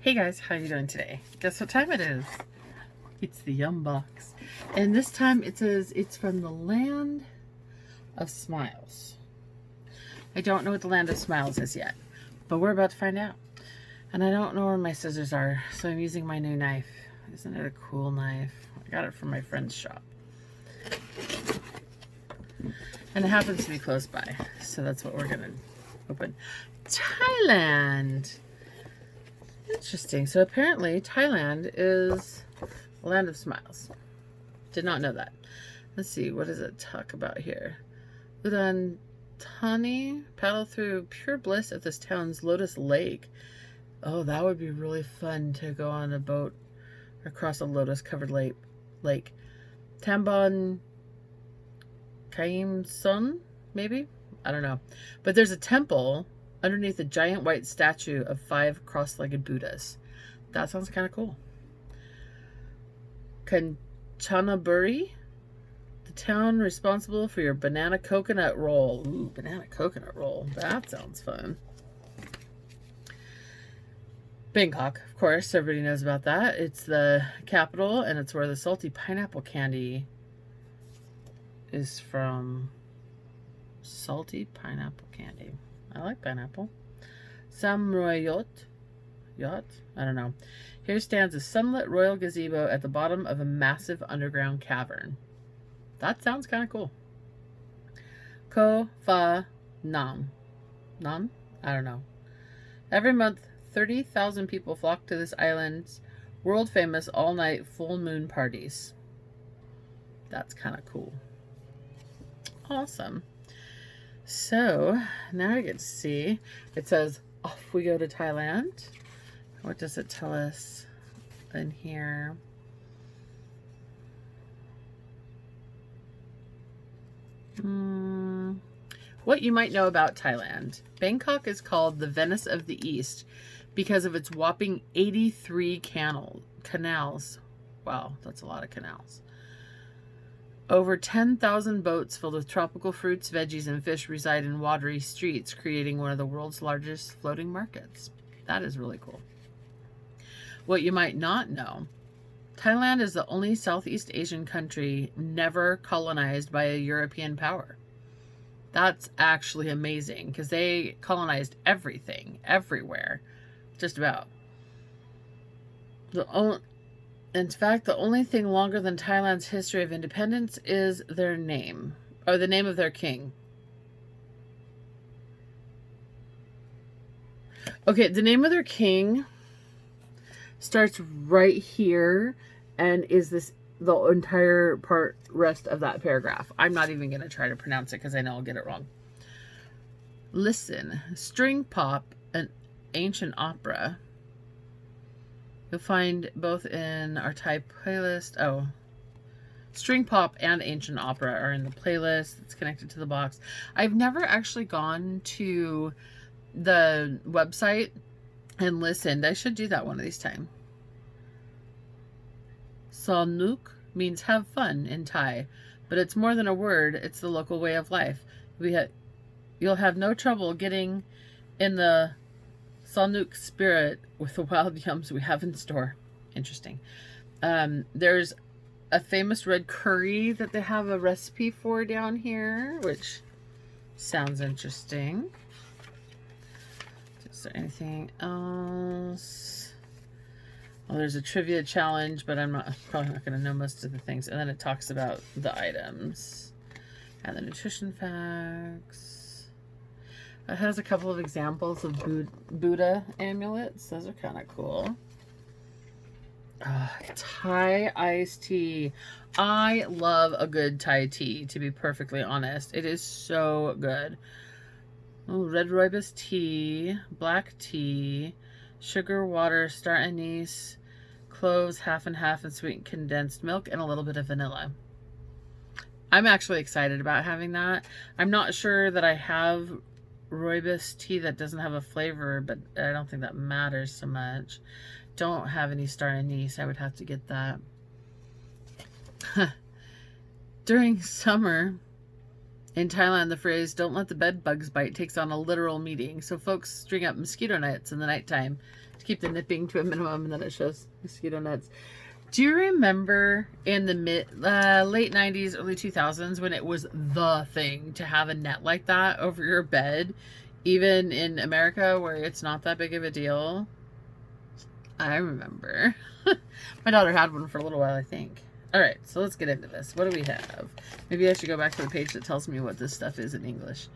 Hey guys, how you doing today? Guess what time it is? It's the Yum Box. And this time it says it's from the Land of Smiles. I don't know what the Land of Smiles is yet, but we're about to find out. And I don't know where my scissors are, so I'm using my new knife. Isn't it a cool knife? I got it from my friend's shop. And it happens to be close by, so that's what we're gonna open. Thailand! Interesting. So apparently Thailand is a land of smiles. Did not know that. Let's see. What does it talk about here? Udan Thani, paddle through pure bliss at this town's Lotus Lake. Oh, that would be really fun to go on a boat across a lotus-covered lake. Tambon Kaim Sun, maybe? I don't know. But there's a temple underneath a giant white statue of 5 cross-legged Buddhas. That sounds kind of cool. Kanchanaburi, the town responsible for your banana coconut roll. Ooh, banana coconut roll. That sounds fun. Bangkok, of course, everybody knows about that. It's the capital, and it's where the salty pineapple candy is from. Salty pineapple candy. I like pineapple. Samroy yacht? I don't know. Here stands a sunlit royal gazebo at the bottom of a massive underground cavern. That sounds kind of cool. Ko Fa Nam. Nam? I don't know. Every month, 30,000 people flock to this island's world-famous all-night full moon parties. That's kind of cool. Awesome. So, now I get to see. It says, off we go to Thailand. What does it tell us in here? What you might know about Thailand. Bangkok is called the Venice of the East because of its whopping 83 canals. Wow, that's a lot of canals. Over 10,000 boats filled with tropical fruits, veggies, and fish reside in watery streets, creating one of the world's largest floating markets. That is really cool. What you might not know, Thailand is the only Southeast Asian country never colonized by a European power. That's actually amazing because they colonized everything, everywhere, just about. In fact, the only thing longer than Thailand's history of independence is their name, or the name of their king. Okay, the name of their king starts right here and is the entire rest of that paragraph. I'm not even going to try to pronounce it because I know I'll get it wrong. Listen, string pop, an ancient opera. You'll find both in our Thai playlist. Oh, string pop and ancient opera are in the playlist. It's connected to the box. I've never actually gone to the website and listened. I should do that one of these times. Salnuk means have fun in Thai, but it's more than a word. It's the local way of life. You'll have no trouble getting in the Salnuk spirit with the wild yums we have in store. Interesting. There's a famous red curry that they have a recipe for down here, which sounds interesting. Is there anything else? Well, there's a trivia challenge, but I'm probably not going to know most of the things. And then it talks about the items and the nutrition facts. It has a couple of examples of Buddha amulets. Those are kind of cool. Thai iced tea. I love a good Thai tea, to be perfectly honest. It is so good. Oh, red rooibos tea, black tea, sugar, water, star anise, cloves, half and half, and sweetened condensed milk, and a little bit of vanilla. I'm actually excited about having that. I'm not sure that I have rooibos tea that doesn't have a flavor, but I don't think that matters so much. Don't have any star anise. I would have to get that. During summer In Thailand, the phrase, "don't let the bed bugs bite," takes on a literal meaning. So folks string up mosquito nets in the nighttime to keep the nipping to a minimum, and then it shows mosquito nets. Do you remember in the late 90s, early 2000s, when it was the thing to have a net like that over your bed, even in America where it's not that big of a deal? I remember. My daughter had one for a little while, I think. All right, so let's get into this. What do we have? Maybe I should go back to the page that tells me what this stuff is in English.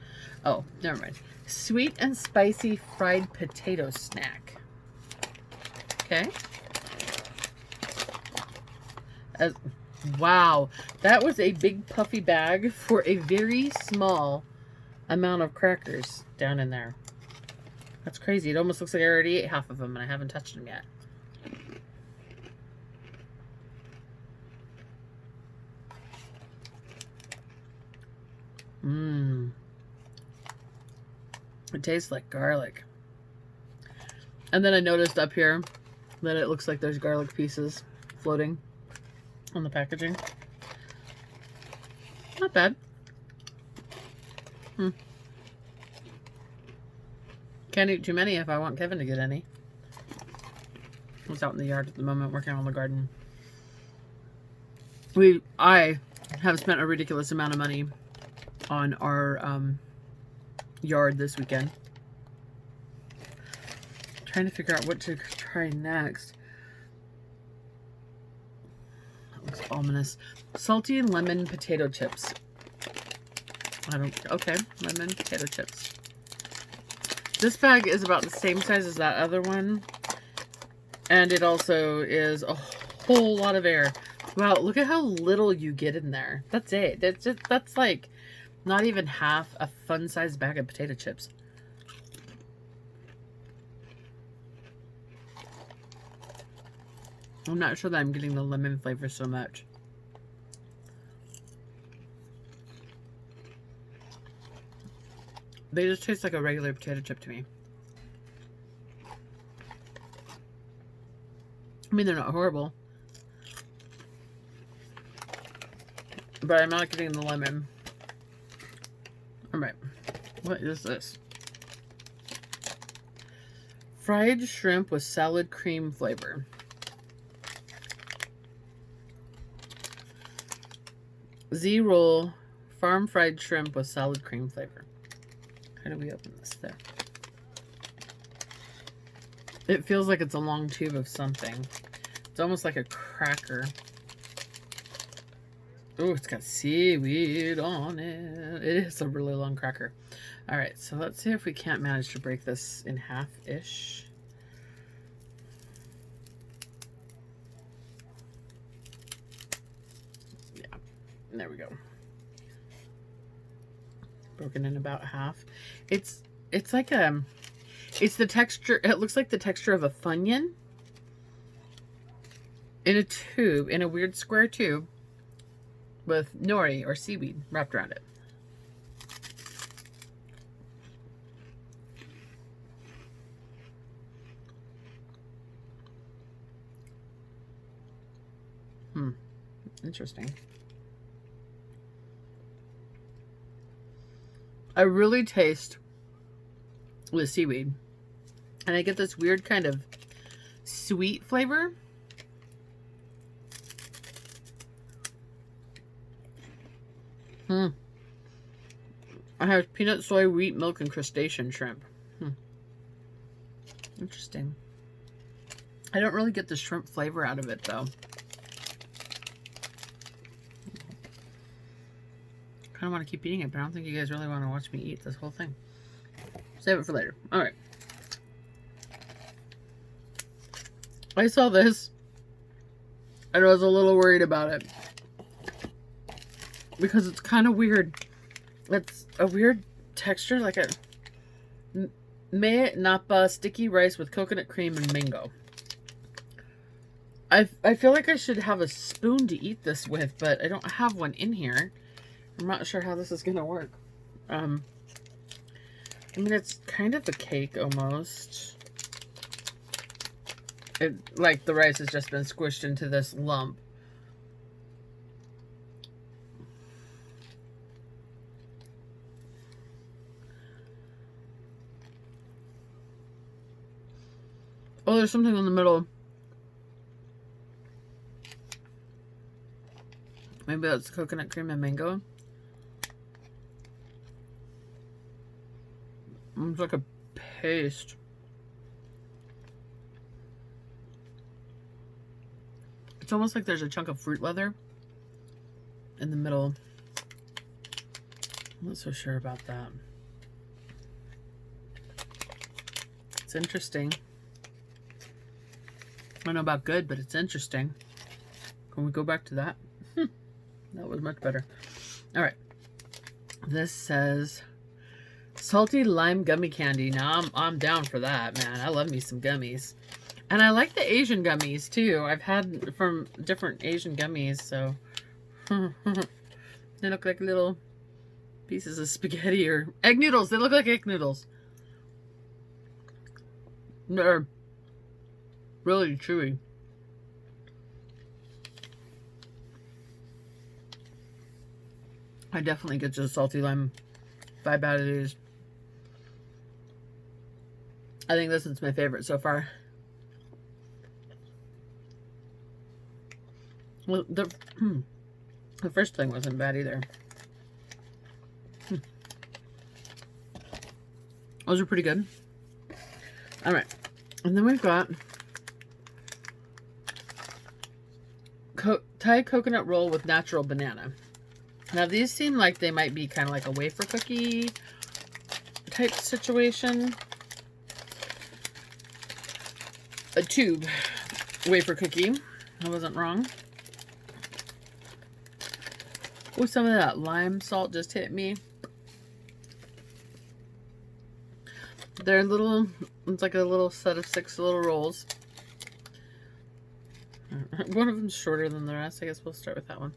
Oh, never mind. Sweet and spicy fried potato snack. Okay. Wow, that was a big puffy bag for a very small amount of crackers down in there. That's crazy. It almost looks like I already ate half of them and I haven't touched them yet. Mmm. It tastes like garlic. And then I noticed up here that it looks like there's garlic pieces floating on the packaging. Not bad. Can't eat too many if I want Kevin to get any. He's out in the yard at the moment working on the garden. I have spent a ridiculous amount of money on our yard this weekend. Trying to figure out what to try next. That looks ominous. Salty lemon potato chips. Okay, lemon potato chips. This bag is about the same size as that other one. And it also is a whole lot of air. Wow, look at how little you get in there. That's it. That's like not even half a fun-sized bag of potato chips. I'm not sure that I'm getting the lemon flavor so much. They just taste like a regular potato chip to me. I mean, they're not horrible. But I'm not getting the lemon. Alright. What is this? Fried shrimp with salad cream flavor. Z-roll farm fried shrimp with salad cream flavor. How do we open this there? It feels like it's a long tube of something. It's almost like a cracker. Oh, it's got seaweed on it. It is a really long cracker. All right, so let's see if we can't manage to break this in half-ish. Yeah, there we go. Broken in about half. It's like it's the texture. It looks like the texture of a Funyun in a tube, in a weird square tube with nori or seaweed wrapped around it. Interesting. I really taste the seaweed. And I get this weird kind of sweet flavor. I have peanut, soy, wheat, milk, and crustacean shrimp. Interesting. I don't really get the shrimp flavor out of it, though. I kind of want to keep eating it, but I don't think you guys really want to watch me eat this whole thing. Save it for later. All right. I saw this, and I was a little worried about it. Because it's kind of weird. It's a weird texture, like a me napa sticky rice with coconut cream and mango. I feel like I should have a spoon to eat this with, but I don't have one in here. I'm not sure how this is gonna work. I mean, it's kind of a cake almost. Like the rice has just been squished into this lump. Oh, there's something in the middle. Maybe that's coconut cream and mango. It's like a paste. It's almost like there's a chunk of fruit leather in the middle. I'm not so sure about that. It's interesting. I don't know about good, but it's interesting. Can we go back to that? That was much better. All right. This says salty lime gummy candy. Now I'm down for that, man. I love me some gummies. And I like the Asian gummies too. I've had from different Asian gummies, so they look like little pieces of spaghetti or egg noodles. They look like egg noodles. They're really chewy. I definitely get the salty lime vibe out of these. I think this one's my favorite so far. Well, the first thing wasn't bad either. Those are pretty good. All right, and then we've got Thai coconut roll with natural banana. Now these seem like they might be kind of like a wafer cookie type situation. A tube wafer cookie. I wasn't wrong. Oh, some of that lime salt just hit me. They're little, it's like a little set of 6 little rolls. One of them's shorter than the rest. I guess we'll start with that one.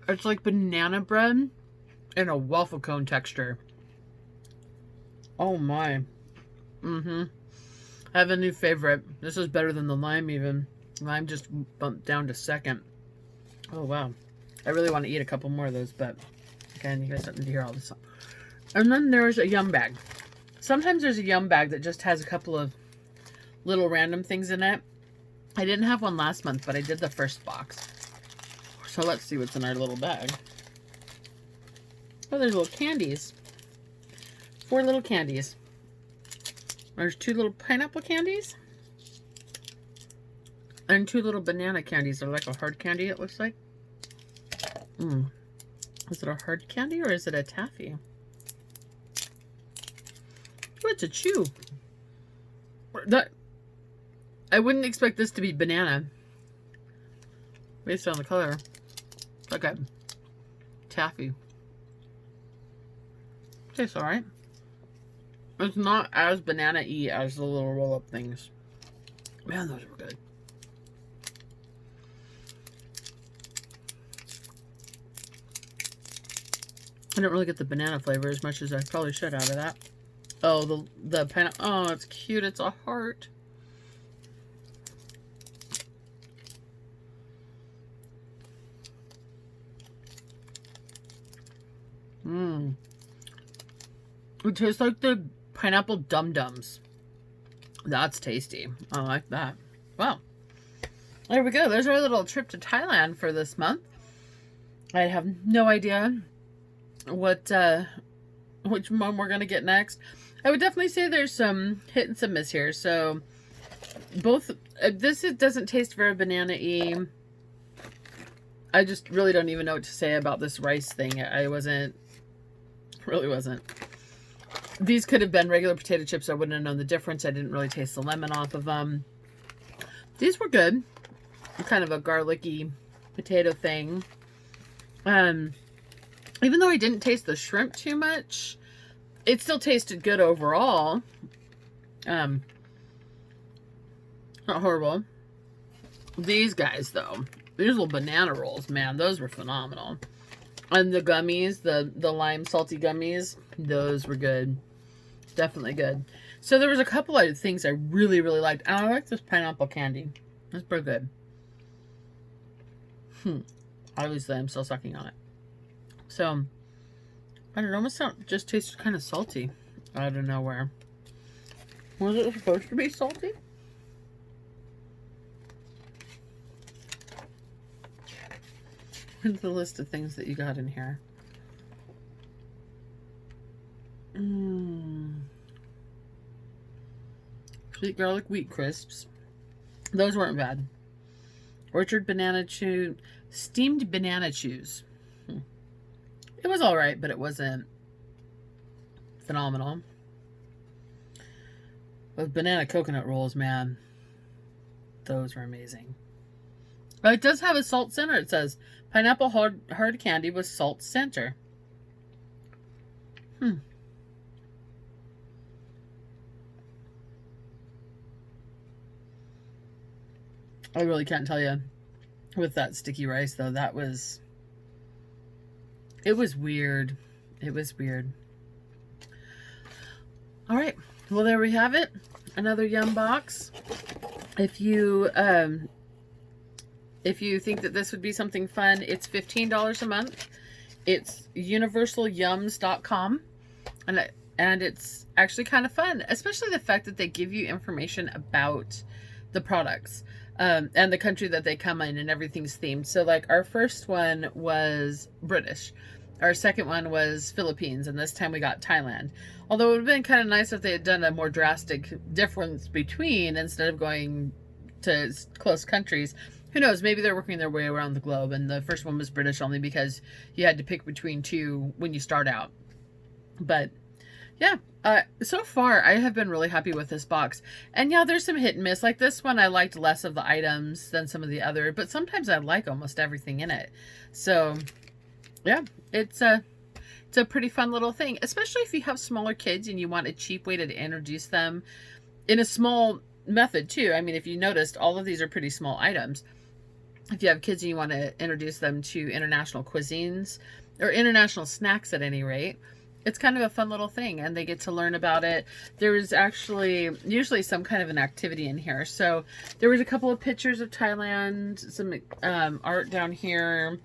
It's like banana bread in a waffle cone texture. Oh my. I have a new favorite. This is better than the lime even. Lime just bumped down to second. Oh wow. I really want to eat a couple more of those, but again, you guys don't need to hear all this. And then there's a yum bag. Sometimes there's a yum bag that just has a couple of little random things in it. I didn't have one last month, but I did the first box. So let's see what's in our little bag. Oh, there's little candies. 4 little candies. There's 2 little pineapple candies. And 2 little banana candies. They're like a hard candy, it looks like. Is it a hard candy or is it a taffy? Oh, it's a chew. That, I wouldn't expect this to be banana. Based on the color. It's like a taffy. Tastes alright. It's not as banana-y as the little roll-up things. Man, those were good. I don't really get the banana flavor as much as I probably should out of that. Oh, the pineapple. Oh, it's cute. It's a heart. It tastes like the pineapple dum-dums. That's tasty. I like that. Wow. There we go. There's our little trip to Thailand for this month. I have no idea what which one we're gonna get next. I would definitely say there's some hit and some miss here. So both this doesn't taste very banana-y. I just really don't even know what to say about this rice thing. Really wasn't. These could have been regular potato chips. I wouldn't have known the difference. I didn't really taste the lemon off of them. These were good. Kind of a garlicky potato thing. Even though I didn't taste the shrimp too much, it still tasted good overall. Not horrible. These guys, though. These little banana rolls, man, those were phenomenal. And the gummies, the lime salty gummies, those were good. Definitely good. So there was a couple of things I really, really liked. And I like this pineapple candy. It's pretty good. Obviously, I'm still sucking on it. So, I don't know, almost just tasted kind of salty out of nowhere. Was it supposed to be salty? What's the list of things that you got in here? Sweet garlic wheat crisps. Those weren't bad. Orchard banana chew, steamed banana chews. It was all right, but it wasn't phenomenal. Those banana coconut rolls, man, those were amazing. But it does have a salt center. It says pineapple hard candy with salt center. I really can't tell you with that sticky rice, though. It was weird. It was weird. All right. Well, there we have it. Another yum box. If you think that this would be something fun, it's $15 a month. It's universalyums.com. And it's actually kind of fun, especially the fact that they give you information about the products and the country that they come in, and everything's themed. So like our first one was British. Our second one was Philippines, and this time we got Thailand. Although it would have been kind of nice if they had done a more drastic difference between, instead of going to close countries. Who knows, maybe they're working their way around the globe, and the first one was British only because you had to pick between two when you start out. But yeah, so far I have been really happy with this box. And yeah, there's some hit and miss. Like this one, I liked less of the items than some of the other, but sometimes I like almost everything in it. So yeah, it's a pretty fun little thing, especially if you have smaller kids and you want a cheap way to introduce them in a small method too. I mean, if you noticed, all of these are pretty small items. If you have kids and you want to introduce them to international cuisines or international snacks at any rate, it's kind of a fun little thing, and they get to learn about it. There is actually usually some kind of an activity in here. So there was a couple of pictures of Thailand, some art down here,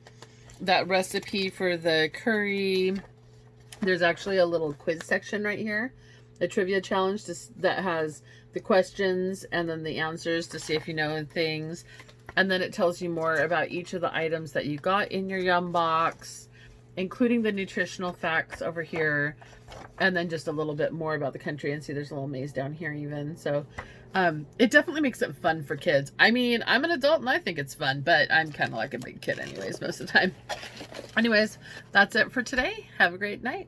that recipe for the curry. There's actually a little quiz section right here, a trivia challenge that has the questions and then the answers to see if you know things. And then it tells you more about each of the items that you got in your yum box, including the nutritional facts over here, and then just a little bit more about the country. And see, there's a little maze down here even. So it definitely makes it fun for kids. I mean, I'm an adult and I think it's fun, but I'm kind of like a big kid anyways most of the time. Anyways, that's it for today. Have a great night.